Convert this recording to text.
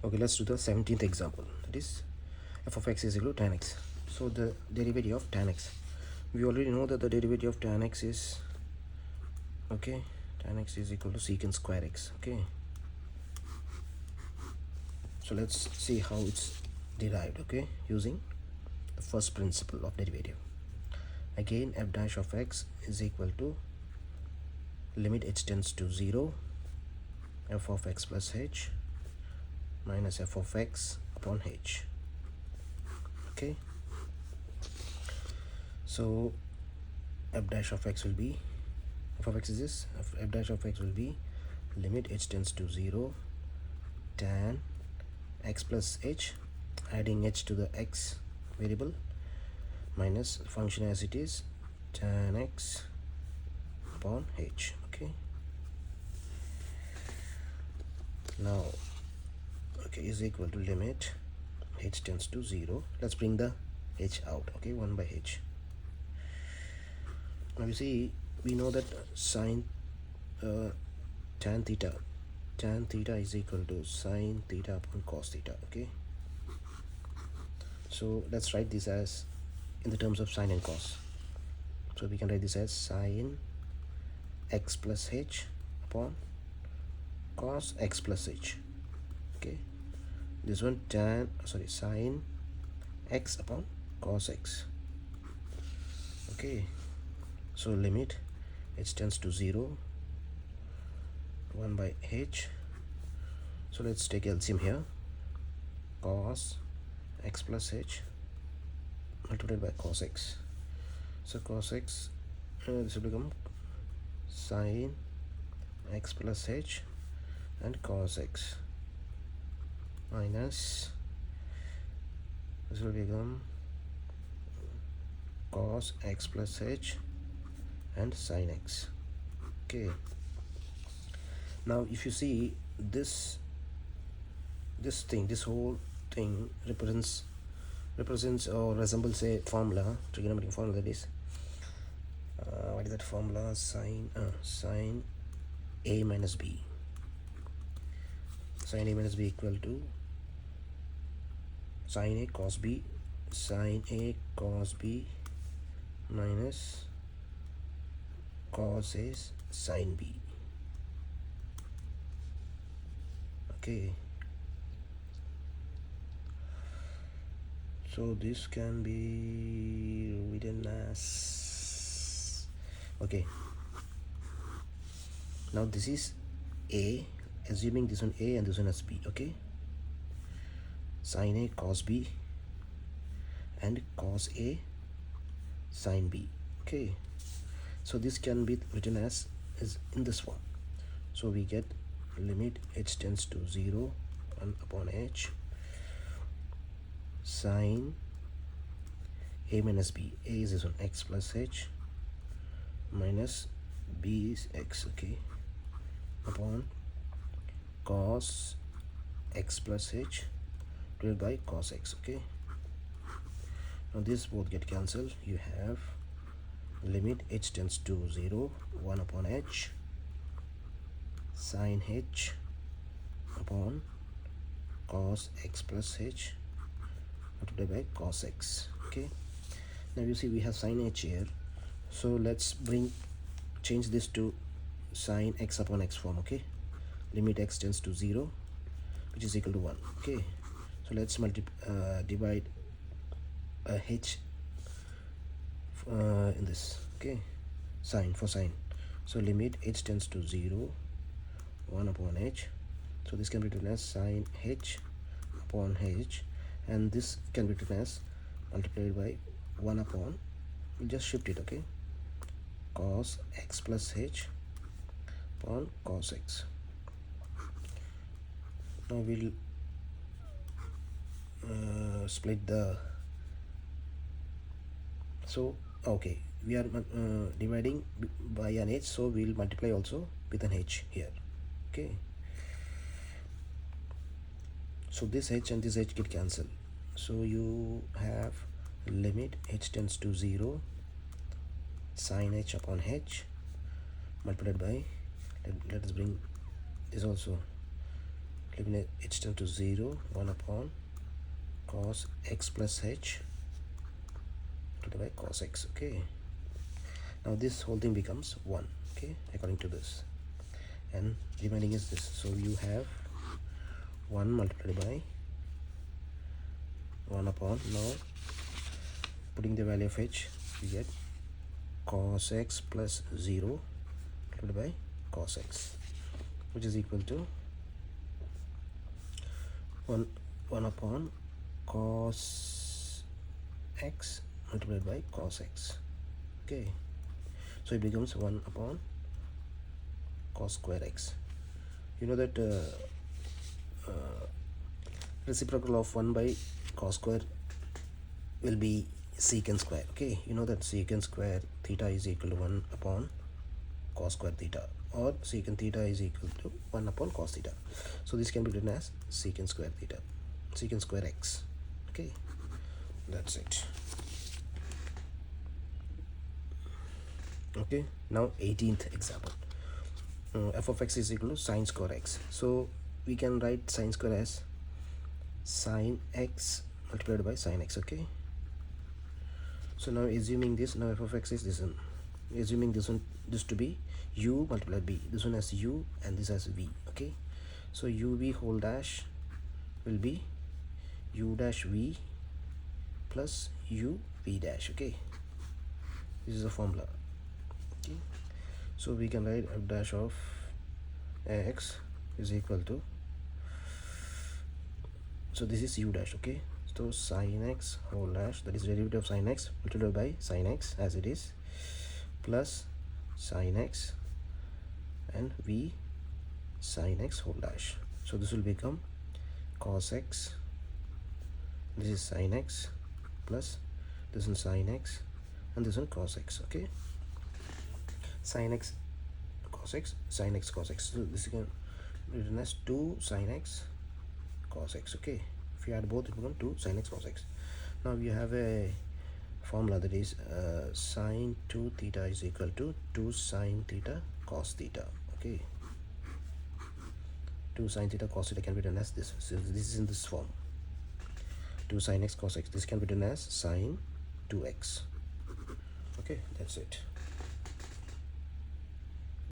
Okay, let's do the 17th example. That is f of x is equal to tan x. So the derivative of tan x, we already know that the derivative of tan x is, okay, tan x is equal to secant square x. Okay, so let's see how it's derived. Okay, using the first principle of derivative. Again, f dash of x is equal to limit h tends to 0, f of x plus h minus f of x upon h. Okay, so f dash of x will be, f of x is this, f dash of x will be limit h tends to 0 tan x plus h, adding h to the x variable, minus function as it is tan x upon h. Okay, now okay is equal to limit h tends to 0. Let's bring the h out. Okay, 1 by h. Now you see, we know that sine tan theta is equal to sine theta upon cos theta. Okay, so let's write this as in the terms of sine and cos. So we can write this as sine x plus h upon cos x plus h. Okay, this one sine x upon cos x. Okay, so limit h tends to 0, 1 by h. So let's take LCM here. Cos x plus h multiplied by cos x. So cos x, this will become sine x plus h and cos x, minus this will become cos x plus h and sin x. Okay, now if you see this whole thing represents or resembles a formula, trigonometric formula, that is what is that formula? Sine a minus b. Sine a minus b equal to sine a cos b, sine a cos b minus cos a sin b. Okay, so this can be written as, okay, now this is a, assuming this one a and this one as b. Okay, sin a cos b and cos a sin b. Okay, so this can be written as is in this form. So we get limit h tends to 0, 1 upon h sine a minus b. A is this one, x plus h, minus b is x. Okay, upon cos x plus h divided by cos x. Okay, now this both get cancelled. You have limit h tends to 0, 1 upon h sine h upon cos x plus h multiplied by cos x. Okay, now you see we have sine h here, so let's change this to sine x upon x form. Okay, limit x tends to 0, which is equal to 1. Okay, so let's divide h in this. Okay, sine for sine, so limit h tends to 0, 1 upon h. So this can be written as sine h upon h, and this can be written as multiplied by 1 upon, we'll just shift it. Okay, cos x plus h upon cos x. Now we'll split the, so okay, we are dividing by an h, so we'll multiply also with an h here. Okay, so this h and this h get cancelled, so you have limit h tends to 0 sine h upon h multiplied by, let us bring this also, eliminate h tend to 0, 1 upon cos x plus h divided by cos x. Okay, now this whole thing becomes 1, okay, according to this, and remaining is this. So you have 1 multiplied by 1 upon, now putting the value of h, you get cos x plus 0 multiplied by cos x, which is equal to 1 upon cos x multiplied by cos x. Okay, so it becomes 1 upon cos square x. You know that reciprocal of 1 by cos square will be secant square. Okay, you know that secant square theta is equal to 1 upon cos square theta, or secant theta is equal to 1 upon cos theta. So this can be written as secant square theta, secant square x. Okay, that's it. Okay, now 18th example. F of x is equal to sine square x. So we can write sine square as sine x multiplied by sine x. Okay, so now assuming this, now f of x is this one, assuming this one, this to be u multiplied b, this one as u and this as v. Okay, so uv whole dash will be u dash v plus u v dash. Okay, this is a formula. Okay, so we can write f dash of x is equal to, so this is u dash. Okay, so sine x whole dash, that is derivative of sine x multiplied by sine x as it is, plus sine x and v sine x whole dash. So this will become cos x, this is sine x, plus this is sine x and this is cos x. Okay, sine x cos x, sine x cos x. So this can be written as 2 sine x cos x. Okay, if you add both, it becomes 2 sine x cos x. Now we have a formula that is sine 2 theta is equal to 2 sine theta cos theta. Okay, 2 sine theta cos theta can be written as this. So this is in this form, 2 sine x cos x. This can be written as sine 2x. Okay, that's it.